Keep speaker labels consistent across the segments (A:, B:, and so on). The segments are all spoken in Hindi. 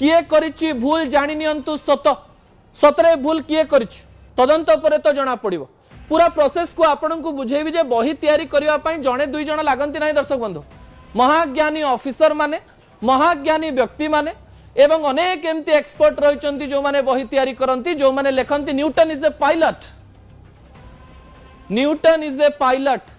A: किए करिछि भूल जानि नियंतु सत सतरे भूल किए करिछि तदंत परे तो जना पड़िबो पूरा प्रोसेस को आपन को बुझेबी जे बही तैयारी करिवा पई जणे दुई जण लागंती नाही दर्शक बंधु महाज्ञानी ऑफिसर माने महाज्ञानी व्यक्ति माने एवं अनेक एमती एक्सपर्ट रहिचंती जो माने बही तैयारी करंती जो माने लेखंती Newton is a pilot Newton is a pilot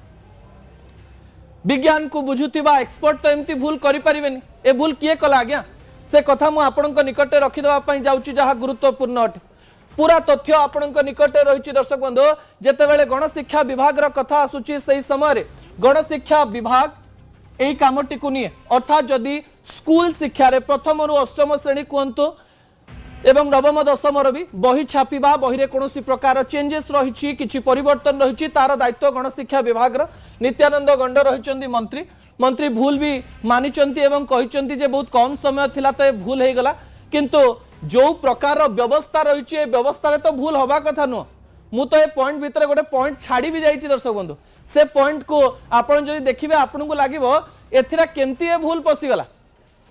A: विज्ञान को बुझुतिबा एक्सपर्ट तो एमती भूल करि परिबेनी ए भूल किए कला आज्ञा से कथा मु आपनक निकटे रखि देबा पई जाउची जहा गुरुत्वपूर्ण अटे पूरा तथ्य आपनक निकटे रहिछि दर्शक बंधु जेतेबेले गणशिक्षा विभाग र कथा आसुची सही समय गणशिक्षा विभाग एई कामटी को निये अर्थात जदि स्कूल शिक्षा रे प्रथम रु अष्टम श्रेणी कहंतु एवं नवम दशम भी बही छापिबा बही रे कोनोसी प्रकार चेंजेस रहिछि किछि परिवर्तन रहिछि तार दायित्व गणशिक्षा विभाग र नित्यानंद गंड रहिचंदी मंत्री मंत्री भूल भी मानिचंती एवं कहिचंती जे बहुत कम समय थिला तो भूल हे गला किंतु जो प्रकार व्यवस्था रहिछि ए व्यवस्था रे तो भूल होबा कथा नु मु तो ए पॉइंट भीतर गोटे पॉइंट छाड़ी भी जाइछि दर्शक बंधु से पॉइंट को आपण जदि देखिबे आपन को लागिवो एथिरा केमती ए भूल पसी गला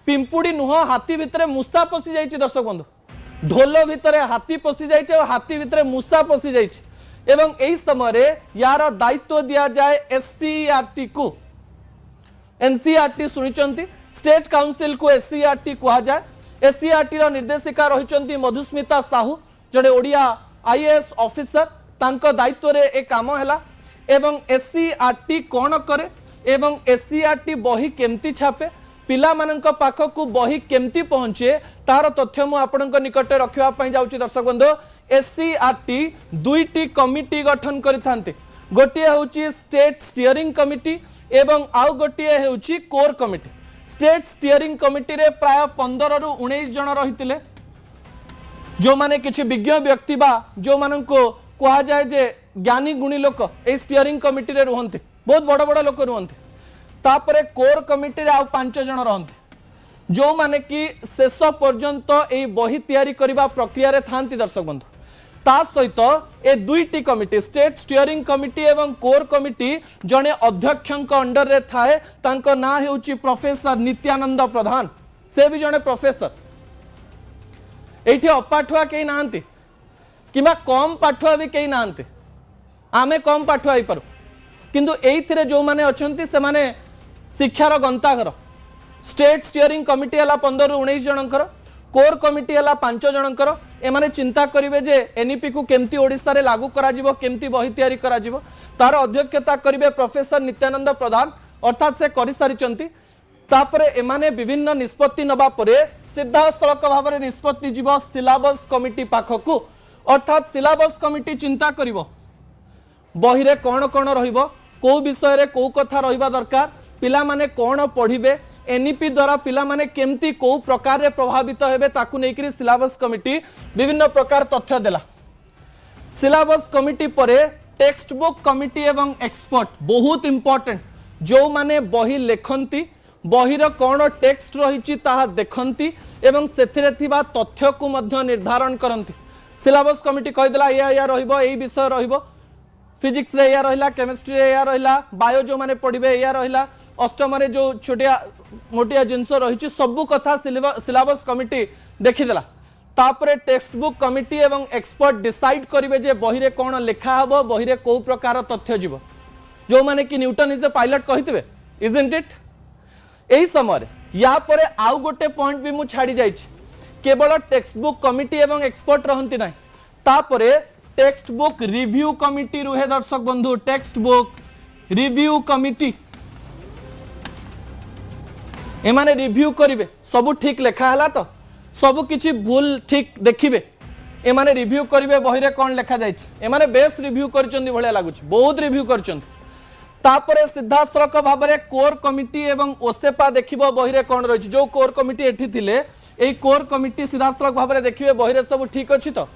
A: पिंपुडी नुह हाथी भीतर मुसा पसी जाइछि दर्शक बंधु ढोल भितर हाथी पसी जाइछि और हाथी भितर मुसा पसी जाइछि एवं एही समय यार दायित्व दिया जाए एससीईआरटी को एनसीईआरटी सुनिचंती स्टेट काउंसिल को एससीईआरटी कहा जाए एससीईआरटी रो निर्देशिका रहिचंती मधुस्मिता साहू जड़े ओडिया आईएएस ऑफिसर तांको दायित्व रे ए काम हैला एवं एससीईआरटी कोन करे एवं एससीईआरटी बही केमती छापे पिला मानक पाखकु बही केमती पहुंचे तार तथ्य मु आपनक निकटे रखिबा पई जाउची दर्शक बंधु एससीईआरटी दुईटी कमिटी गठन करिथांते गोटिए होची स्टेट स्टीयरिंग कमिटी एवं आउ गोटिए होची core committee state steering committee रे प्राय 15 रु 19 जन रहितिले जो माने किछि विज्ञ व्यक्ति बा जो मानको कहा जाए जे ज्ञानी गुणी लोक ए स्टीयरिंग कमिटी रे रहंते बहुत बड़ बड़ लोक रहंते तापरे कोर कमिटी रे आ 5 जन रहंते जो माने कि शेष पर्यंत ए बही तैयारी करबा प्रक्रिया रे थांती दर्शक बंधु ता सहित ए दुईटी कमिटी स्टेट स्टीयरिंग कमिटी एवं कोर कमिटी जने अध्यक्षक अंडर रे थाए तांको ना हेउची प्रोफेसर नित्यानंद प्रधान से भी जने प्रोफेसर एठी अपाठुआ केही नांती किबा कम पाठुआ भी केही नांती आमे कम पाठुआ ही पारू किंतु एइथिरे जो माने अछंती से माने शिक्षार गंताघर स्टेट स्टीयरिंग कमिटी हला 15 रु 19 जनकर कोर कमिटी हला 5 जनकर एमाने चिंता करिवे जे एनईपी को केमती ओडिसा रे लागू करा जिवो केमती बही तैयारी करा जिवो तार अध्यक्षता करिवे प्रोफेसर नित्यानंद प्रधान अर्थात से करि सारिचंती तापरे एमाने विभिन्न निष्पत्ति नबा परे सीधा सड़क भाबरे निष्पत्ति जीवो सिलेबस कमिटी पाखकु अर्थात सिलेबस कमिटी चिंता करिवो बही रे कोन कोन रहिबो को विषय रे को कथा रहिबा दरकार पिला माने कोन पढिबे एनईपी द्वारा पिला माने केमती को प्रकार रे प्रभावित हेबे ताकू नेकरी सिलेबस कमिटी विभिन्न प्रकार तथ्य देला सिलेबस कमिटी परे टेक्स्ट बुक कमिटी एवं एक्सपर्ट बहुत इंपोर्टेंट जो माने बही लेखंती बहीर कौन टेक्स्ट रही देखती एवं सेथिरे थिबा तथ्य को मध्य निर्धारण करती सिलेबस कमिटी कहीदेला या रही विषय रहिबो फिजिक्स रे या रहिला केमिस्ट्री रे या रहिला बायो जो माने पढ़िबे या रहिला अष्टम रे जो छोटिया मोटिया जिनस रही सबू कथा सिलेबस कमिटी देखीदेला तापरे टेक्स्ट बुक कमिटी एवं एक्सपर्ट डिसाइड करिवे जे बही रे कौन लेखा हबो बही रे को प्रकार तथ्य जीव जो माने कि न्यूटन इज ए पायलट कहितबे इजंट इट एही समय या परे आउ गोटे पॉइंट भी मु छाड़ी जाइछि केवल टेक्स्ट बुक कमिटी एवं एक्सपर्ट रहंती नाही तापरे टेक्स्ट बुक रिव्यू कमिटी रुहे दर्शक बंधु टेक्स्ट बुक रिव्यू कमिटी एमाने रिव्यू करिवे सब ठीक लेखा हला तो सब किछि भूल ठीक देखिबे एमाने रिव्यू करिवे बही रे कोन लेखा जाइछि एमाने बेस रिव्यू करचंदी भलिया लागुछि बहुत रिव्यू करचंदी तापरे सीधा सड़क भाव में कोर कमिटी एवं ओसेपा देखिबो बही रे कोन रहिछि जो कोर कमिटी एठी थिले एई कोर कमिटी सीधा सड़क भाव में देखिबे बही रे सब ठीक अछि तो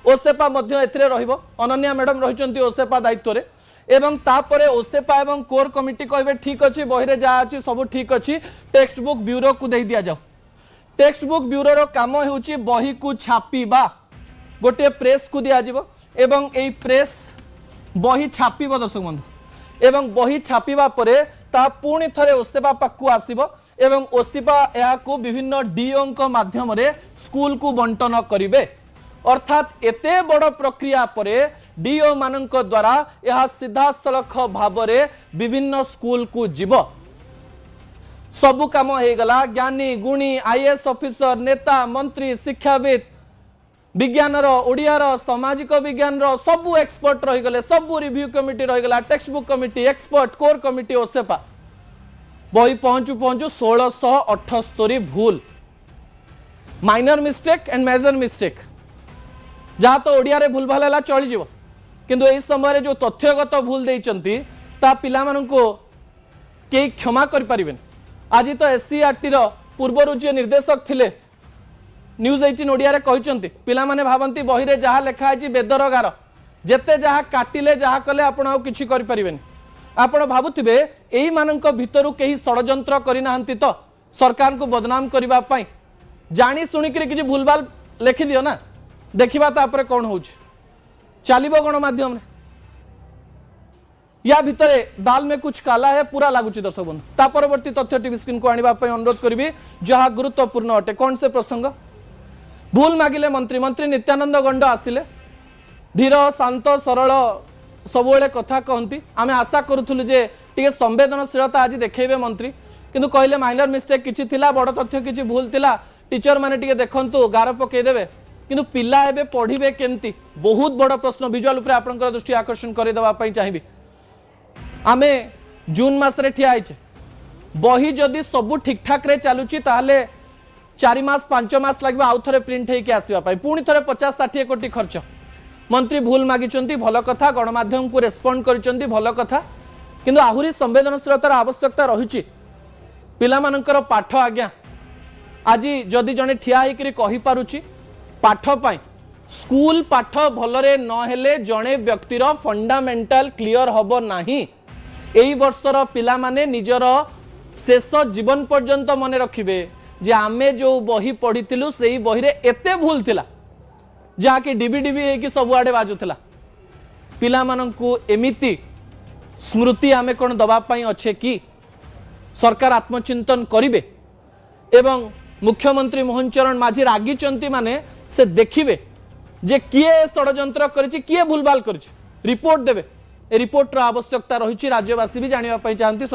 A: ओसेपा मध्य एथिरे रहिबो अनन्या मैडम रहिचंती ओसेपा दायित्व रे एवं तापरे ओसेपा एवं कोर कमिटी कहबे ठीक अछि बही रे जा अछि सब ठीक अछि टेक्स्ट बुक ब्यूरो को दे दिया जाओ टेक्स्ट बुक ब्यूरो रो काम हेउछि बही को छापीबा गोटे प्रेस को दिया जिवो एवं एई प्रेस बही छापीबो दर्शक बंधु एवं बही छापीबा परे ता पुणी थरे ओसेपा पाखु आसीबो एवं ओस्तिपा या विभिन्न डीओ माध्यम स्कूल को बंटन करिवे अर्थात एते बड़ प्रक्रिया परे डीओ मानक द्वारा यह सीधा सलख भाव विभिन्न स्कूल को जीव सबु काम हो गला ज्ञानी गुणी आईएएस ऑफिसर नेता मंत्री शिक्षाविद विज्ञानर ओडियार सामाजिक विज्ञान सबू एक्सपर्ट रहीगले सबू रिव्यू कमिटी रहीगला text book committee expert core committee ओसेपा बही पहुंचु पहुंचु 1678 भूल minor mistake and major mistake जहाँ तो ओडिया रे भूल भाल चली जीव किंतु एई समय जो तथ्यगत भूल देइचंती ता पिला माननको के क्षमा करि परिबेन आज तो एससीईआरटी रो पूर्व जे निर्देशक थिले न्यूज 18 ओडिया रे कहिचंती पिला माने भावंती बही रे जहाँ लेखा है बेदर गार जेते जहाँ काटिले जहाँ कले आपण आ किछि करि परिबेन आपण भाबुथिबे एई मानक भितरु केही षडयंत्र करिनाहंती तो सरकार को बदनाम करिबा पई जानी सुनी कि किछि भूलभाल लिखि दियो ना देखिबा तापर कोन होउछ चलिबो गणमाध्यम या भितरे दाल में कुछ काला है पूरा लागुच दर्शक बंधु ता परवर्ती तथ्य टीवी स्क्रीन को आनिबा पई अनुरोध करबी जहा गुरुत्वपूर्ण अटे कौन से प्रसंग भूल मागिले मंत्री मंत्री नित्यानंद गंड आसिले धीर शांत सरल सबुले कथा कहती आम आशा करूँ जे टे संवेदनशीलता आज देखेबे मंत्री किंतु कहले माइनर मिस्टेक किछि थिला बड़ तथ्य किछि भूल थिला टीचर माने टिके देखंतु गार पकेदेवे किंतु पिला एबे पढ़िबे केमती बहुत बड़ प्रश्न विजुअल उपरे आपनकर दृष्टि आकर्षण करि देबा पई चाहिबी आमे जून मासरे ठिया आइछे बही जदि सबु ठीक ठाक रे चालुची ताहले 4 मास 5 मास लागबा आउ थरे प्रिंट हेकि आसीबा पई पुणी थरे 50-60 कोटी खर्च मंत्री भूल मागिचंती भल कथा गणमाध्यम को रेस्पॉन्ड करिचंती भल कथा किंतु आहुरी संवेदनशीलतार आवश्यकता रहिछि पिला मानकर पाठ आज्ञा आज जदि जने ठिया हेकि कहि पारुछि पाठ पाई स्कूल पाठ भलरे न हेले जने व्यक्तिर फंडामेंटल क्लियर हबो नाही एई वर्षर पिला माने निजर शेष जीवन पर्यंत मने रखिबे जे आमे जो बही पढ़िथिलु सेई बही रे एते भूल थिला जहाँ कि डिबी कि सबुआडे बाजुला पिला माननकु एमिति स्मृति आमे कौन दबा पाई अच्छे कि सरकार आत्मचिंतन करिवे एवं मुख्यमंत्री मोहन चरण माझी रागिचंती माने से देखिबे जे किए षडयंत्र करिछि किए भूलभाल करिछि रिपोर्ट देबे ए रिपोर्टर आवश्यकता रही राज्यवासी भी जानिबा पाई चाहंती।